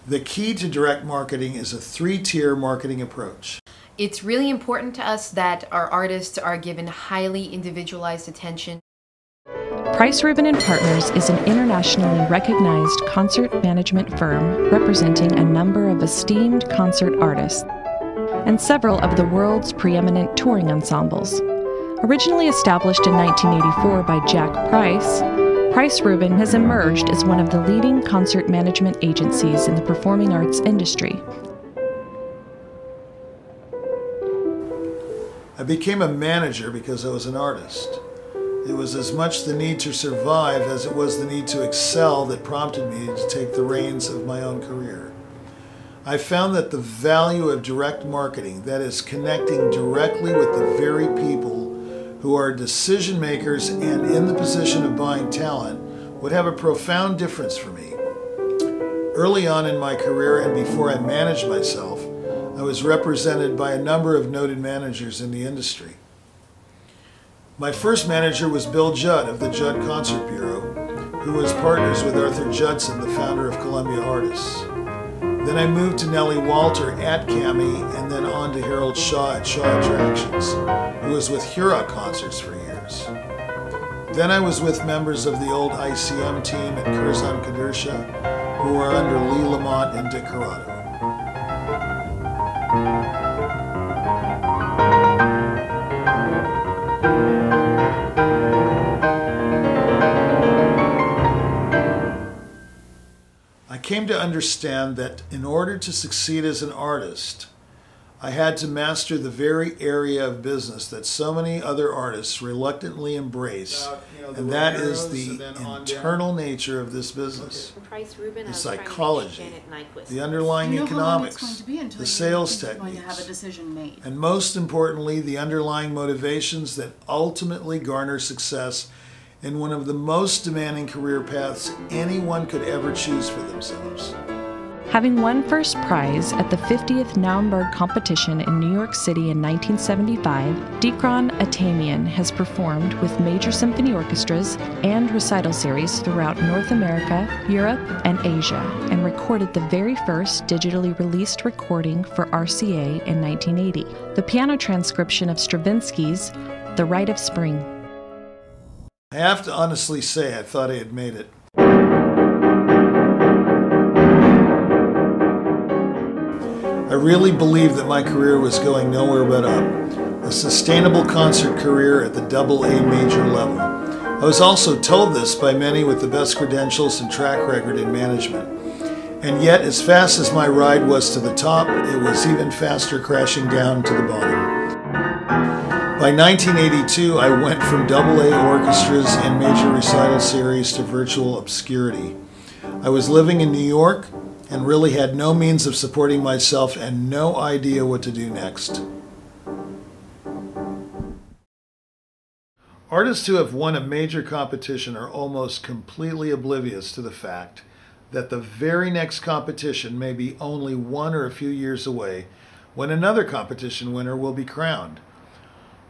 The key to direct marketing is a three-tier marketing approach. It's really important to us that our artists are given highly individualized attention. Price, Rubin & Partners is an internationally recognized concert management firm representing a number of esteemed concert artists and several of the world's preeminent touring ensembles. Originally established in 1984 by Jack Price, Price Rubin has emerged as one of the leading concert management agencies in the performing arts industry. I became a manager because I was an artist. It was as much the need to survive as it was the need to excel that prompted me to take the reins of my own career. I found that the value of direct marketing, that is, connecting directly with the very people who are decision makers and in the position of buying talent, would have a profound difference for me. Early on in my career and before I managed myself, I was represented by a number of noted managers in the industry. My first manager was Bill Judd of the Judd Concert Bureau, who was partners with Arthur Judson, the founder of Columbia Artists. Then I moved to Nellie Walter at CAMI and then on to Harold Shaw at Shaw Attractions, who was with Hura Concerts for years. Then I was with members of the old ICM team at Curzon Kadersha, who were under Lee Lamont and Dick Corrado. I came to understand that in order to succeed as an artist, I had to master the very area of business that so many other artists reluctantly embrace, and that is the internal nature of this business. The psychology, the underlying economics, the sales techniques, and most importantly, the underlying motivations that ultimately garner success in one of the most demanding career paths anyone could ever choose for themselves. Having won first prize at the 50th Nuremberg competition in New York City in 1975, Dikran Atamian has performed with major symphony orchestras and recital series throughout North America, Europe, and Asia, and recorded the very first digitally released recording for RCA in 1980, the piano transcription of Stravinsky's The Rite of Spring. I have to honestly say I thought I had made it. I really believed that my career was going nowhere but up. A sustainable concert career at the AA major level. I was also told this by many with the best credentials and track record in management. And yet, as fast as my ride was to the top, it was even faster crashing down to the bottom. By 1982, I went from AA orchestras and major recital series to virtual obscurity. I was living in New York and really had no means of supporting myself and no idea what to do next. Artists who have won a major competition are almost completely oblivious to the fact that the very next competition may be only 1 or a few years away when another competition winner will be crowned.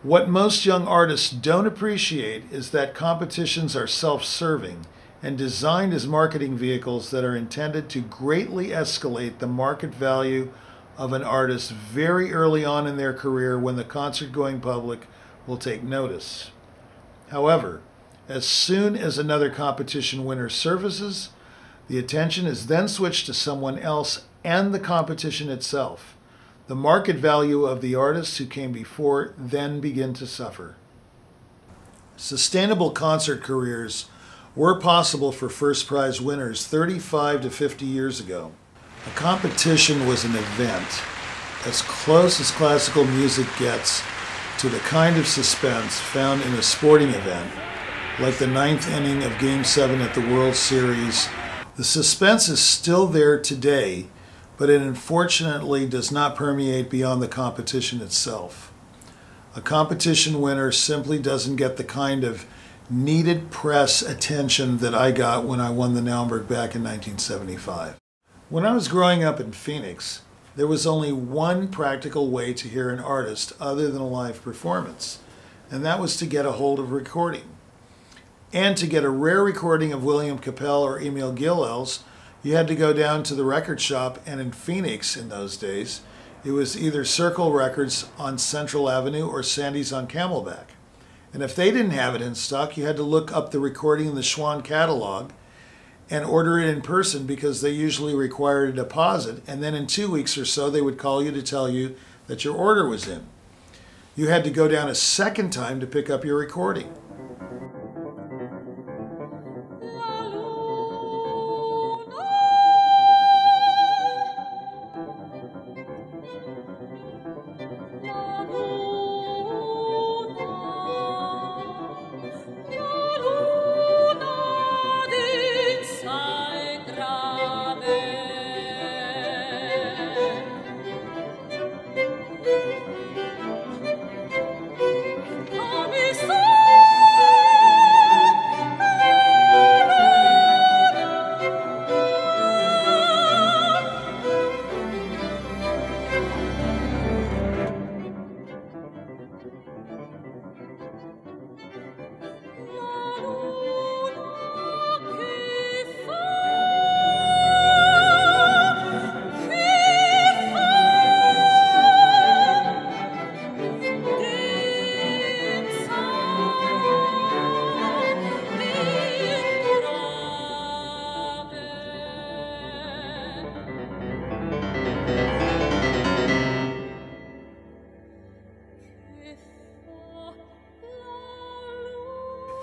What most young artists don't appreciate is that competitions are self-serving and designed as marketing vehicles that are intended to greatly escalate the market value of an artist very early on in their career when the concert-going public will take notice. However, as soon as another competition winner surfaces, the attention is then switched to someone else and the competition itself. The market value of the artists who came before then begin to suffer. Sustainable concert careers were possible for first prize winners 35 to 50 years ago. A competition was an event, as close as classical music gets to the kind of suspense found in a sporting event, like the 9th inning of Game 7 at the World Series. The suspense is still there today, but it unfortunately does not permeate beyond the competition itself. A competition winner simply doesn't get the kind of needed press attention that I got when I won the Nuremberg back in 1975. When I was growing up in Phoenix, there was only one practical way to hear an artist other than a live performance, and that was to get a hold of a recording. And to get a rare recording of William Capell or Emil Gilels, You had to go down to the record shop, and in Phoenix in those days, it was either Circle Records on Central Avenue or Sandy's on Camelback. And if they didn't have it in stock, you had to look up the recording in the Schwann catalog and order it in person, because they usually required a deposit, and then in 2 weeks or so they would call you to tell you that your order was in. You had to go down a second time to pick up your recording.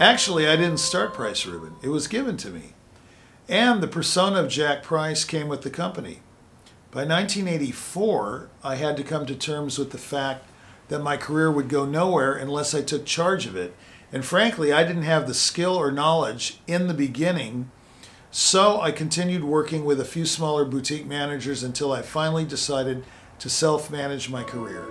Actually, I didn't start Price Rubin. It was given to me. And the persona of Jack Price came with the company. By 1984, I had to come to terms with the fact that my career would go nowhere unless I took charge of it. And frankly, I didn't have the skill or knowledge in the beginning, so I continued working with a few smaller boutique managers until I finally decided to self-manage my career.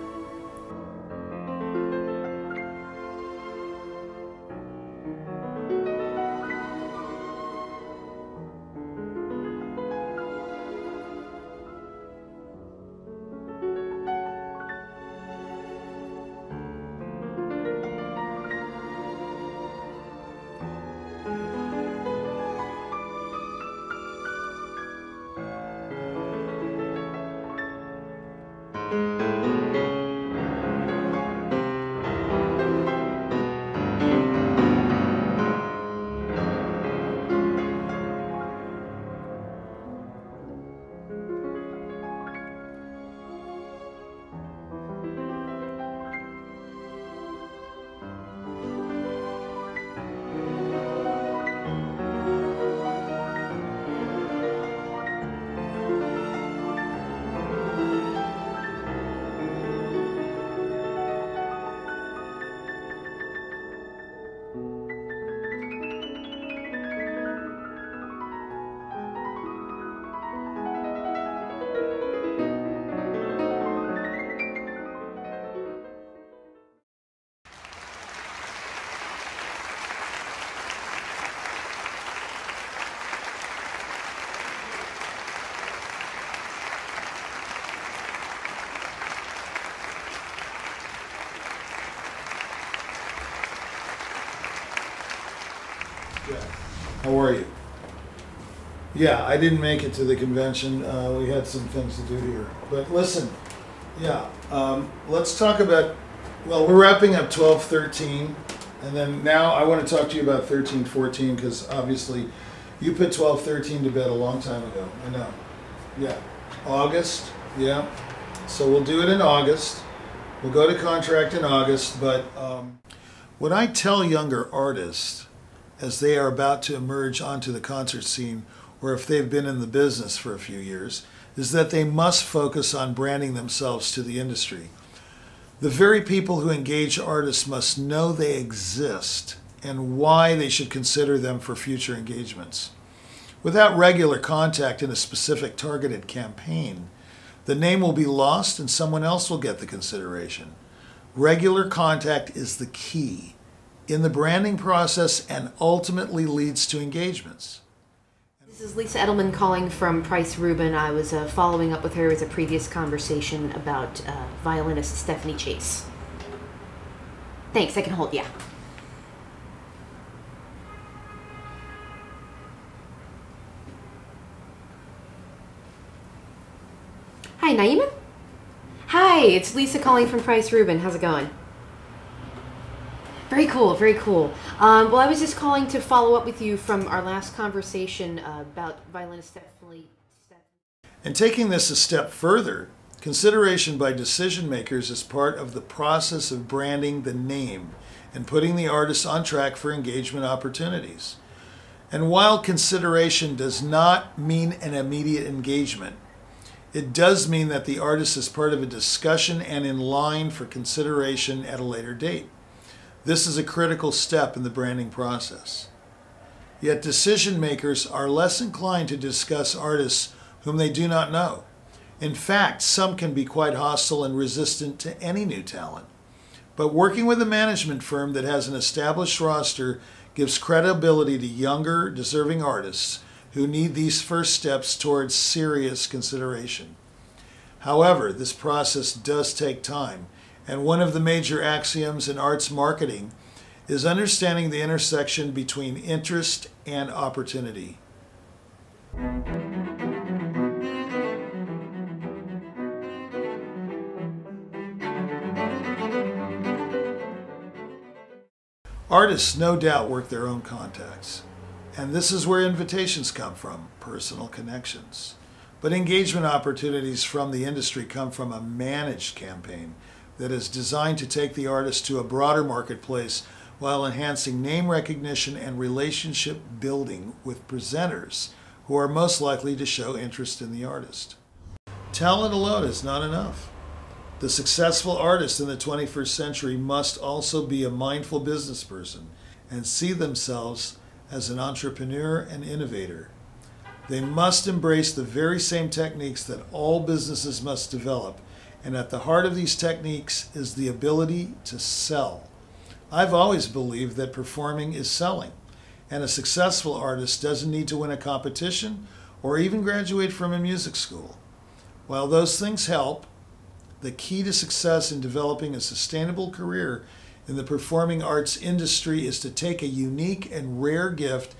How are you? Yeah, I didn't make it to the convention. We had some things to do here. But listen, let's talk about, well, we're wrapping up 12-13, and then now I want to talk to you about 13-14, because obviously you put 12-13 to bed a long time ago. I know. Yeah. August, yeah. So we'll do it in August. We'll go to contract in August, but what I tell younger artists as they are about to emerge onto the concert scene, or if they've been in the business for a few years, is that they must focus on branding themselves to the industry. The very people who engage artists must know they exist and why they should consider them for future engagements. Without regular contact in a specific targeted campaign, the name will be lost and someone else will get the consideration. Regular contact is the key in the branding process and ultimately leads to engagements. This is Lisa Edelman calling from Price Rubin. I was following up with her as a previous conversation about violinist Stephanie Chase. Thanks, I can hold, yeah. Hi, Naima? Hi, it's Lisa calling from Price Rubin. How's it going? Very cool, very cool. Well, I was just calling to follow up with you from our last conversation about violinist Stephanie. And taking this a step further, consideration by decision makers is part of the process of branding the name and putting the artist on track for engagement opportunities. And while consideration does not mean an immediate engagement, it does mean that the artist is part of a discussion and in line for consideration at a later date. This is a critical step in the branding process. Yet decision makers are less inclined to discuss artists whom they do not know. In fact, some can be quite hostile and resistant to any new talent. But working with a management firm that has an established roster gives credibility to younger, deserving artists who need these first steps towards serious consideration. However, this process does take time, and one of the major axioms in arts marketing is understanding the intersection between interest and opportunity. Artists no doubt work their own contacts, and this is where invitations come from, personal connections. But engagement opportunities from the industry come from a managed campaign that is designed to take the artist to a broader marketplace while enhancing name recognition and relationship building with presenters who are most likely to show interest in the artist. Talent alone is not enough. The successful artist in the 21st century must also be a mindful business person and see themselves as an entrepreneur and innovator. They must embrace the very same techniques that all businesses must develop, and at the heart of these techniques is the ability to sell. I've always believed that performing is selling, and a successful artist doesn't need to win a competition or even graduate from a music school. While those things help, the key to success in developing a sustainable career in the performing arts industry is to take a unique and rare gift